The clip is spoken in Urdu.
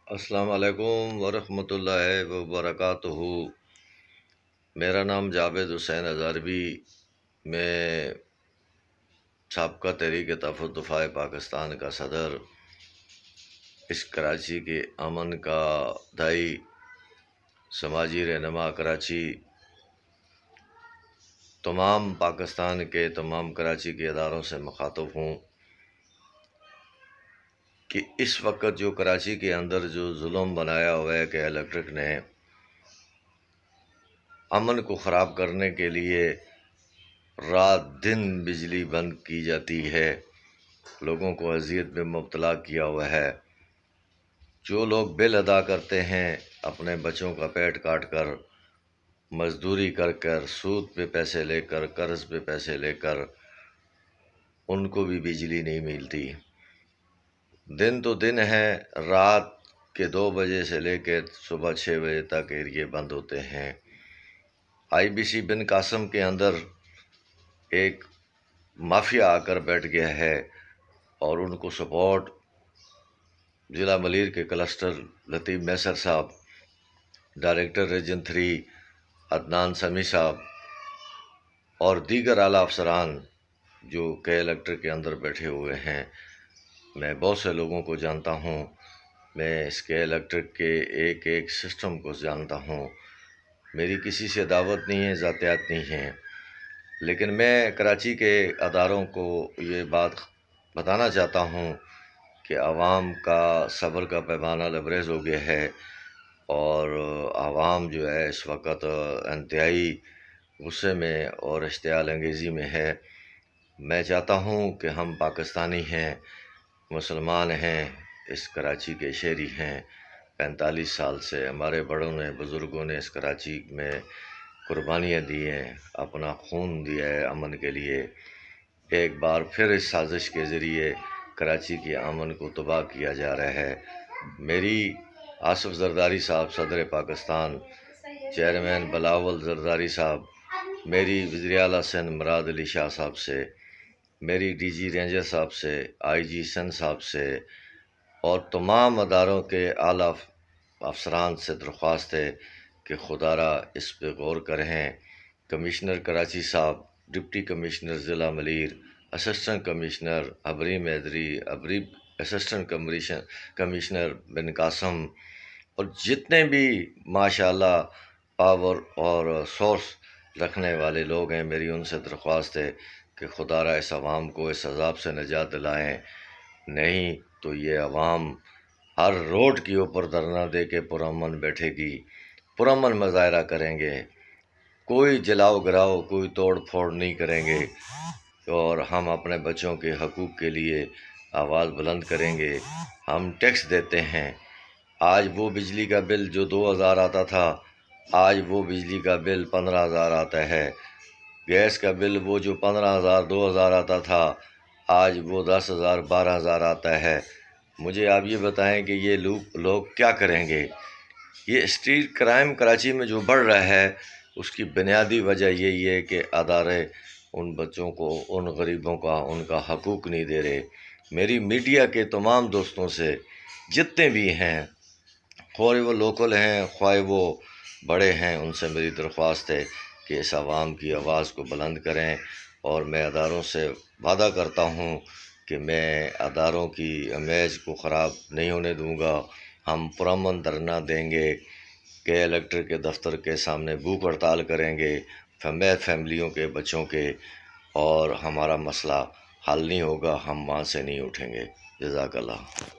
السلام علیکم ورحمۃ اللہ وبرکاتہ۔ میرا نام جاوید حسین ہزاروی، میں سابقہ تحریک تحفظ دفاع پاکستان کا صدر، اس کراچی کے امن کا داعی، سماجی رہنما کراچی، تمام پاکستان کے تمام کراچی کے اداروں سے مخاطب ہوں کہ اس وقت جو کراچی کے اندر جو ظلم بنایا ہوا ہے کہ الیکٹرک نے، امن کو خراب کرنے کے لیے رات دن بجلی بند کی جاتی ہے، لوگوں کو اذیت میں مبتلا کیا ہوا ہے۔ جو لوگ بل ادا کرتے ہیں اپنے بچوں کا پیٹ کاٹ کر، مزدوری کر کر، سود پہ پیسے لے کر، قرض پہ پیسے لے کر، ان کو بھی بجلی نہیں ملتی۔ دن تو دن ہے، رات کے 2 بجے سے لے کے صبح 6 بجے تک ایریے بند ہوتے ہیں۔ آئی بی سی بن قاسم کے اندر ایک مافیا آ کر بیٹھ گیا ہے اور ان کو سپورٹ ضلع ملیر کے کلسٹر لطیف میسر صاحب، ڈائریکٹر ریجن 3 عدنان سمیع صاحب اور دیگر اعلیٰ افسران جو کے الیکٹرک کے اندر بیٹھے ہوئے ہیں۔ میں بہت سے لوگوں کو جانتا ہوں، میں اس کے الیکٹرک کے ایک ایک سسٹم کو جانتا ہوں۔ میری کسی سے دعوت نہیں ہے، ذاتیات نہیں ہیں، لیکن میں کراچی کے اداروں کو یہ بات بتانا چاہتا ہوں کہ عوام کا صبر کا پیمانہ لبریز ہو گیا ہے اور عوام جو ہے اس وقت انتہائی غصے میں اور اشتعال انگیزی میں ہے۔ میں چاہتا ہوں کہ ہم پاکستانی ہیں، مسلمان ہیں، اس کراچی کے شہری ہیں۔ 45 سال سے ہمارے بڑوں نے، بزرگوں نے اس کراچی میں قربانیاں دی ہیں، اپنا خون دیا ہے امن کے لیے۔ ایک بار پھر اس سازش کے ذریعے کراچی کے امن کو تباہ کیا جا رہا ہے۔ میری آصف زرداری صاحب صدر پاکستان، چیئرمین بلاول زرداری صاحب، میری وزیر اعلیٰ سندھ مراد علی شاہ صاحب سے، میری ڈی جی رینجر صاحب سے، آئی جی سندھ صاحب سے اور تمام اداروں کے اعلیٰ افسران سے درخواست ہے کہ خدا را اس پہ غور کریں۔ کمشنر کراچی صاحب، ڈپٹی کمشنر ضلع ملیر، اسسٹنٹ کمشنر ابریم حیدری، اسسٹنٹ کمشنر بن قاسم اور جتنے بھی ماشاءاللہ پاور اور سورس رکھنے والے لوگ ہیں، میری ان سے درخواست ہے کہ خدا را اس عوام کو اس عذاب سے نجات دلائیں، نہیں تو یہ عوام ہر روڈ کے اوپر دھرنا دے کے پرامن بیٹھے گی، پرامن مظاہرہ کریں گے، کوئی جلاؤ گراؤ، کوئی توڑ پھوڑ نہیں کریں گے اور ہم اپنے بچوں کے حقوق کے لیے آواز بلند کریں گے۔ ہم ٹیکس دیتے ہیں، آج وہ بجلی کا بل جو 2000 آتا تھا، آج وہ بجلی کا بل 15000 آتا ہے۔ گیس کا بل وہ جو 15000 2000 آتا تھا، آج وہ 10000 12000 آتا ہے۔ مجھے آپ یہ بتائیں کہ یہ لوگ کیا کریں گے؟ یہ اسٹریٹ کرائم کراچی میں جو بڑھ رہا ہے، اس کی بنیادی وجہ یہی ہے کہ ادارے ان بچوں کو، ان غریبوں کا، ان کا حقوق نہیں دے رہے۔ میری میڈیا کے تمام دوستوں سے، جتنے بھی ہیں، خواہ وہ لوکل ہیں، خواہ وہ بڑے ہیں، ان سے میری درخواست ہے کہ اس عوام کی آواز کو بلند کریں اور میں اداروں سے وعدہ کرتا ہوں کہ میں اداروں کی امیج کو خراب نہیں ہونے دوں گا۔ ہم پرامن دھرنا دیں گے کہ الیکٹرک کے دفتر کے سامنے بھوک ہڑتال کریں گے، فیملیوں کے، بچوں کے، اور ہمارا مسئلہ حل نہیں ہوگا، ہم وہاں سے نہیں اٹھیں گے۔ جزاک اللہ۔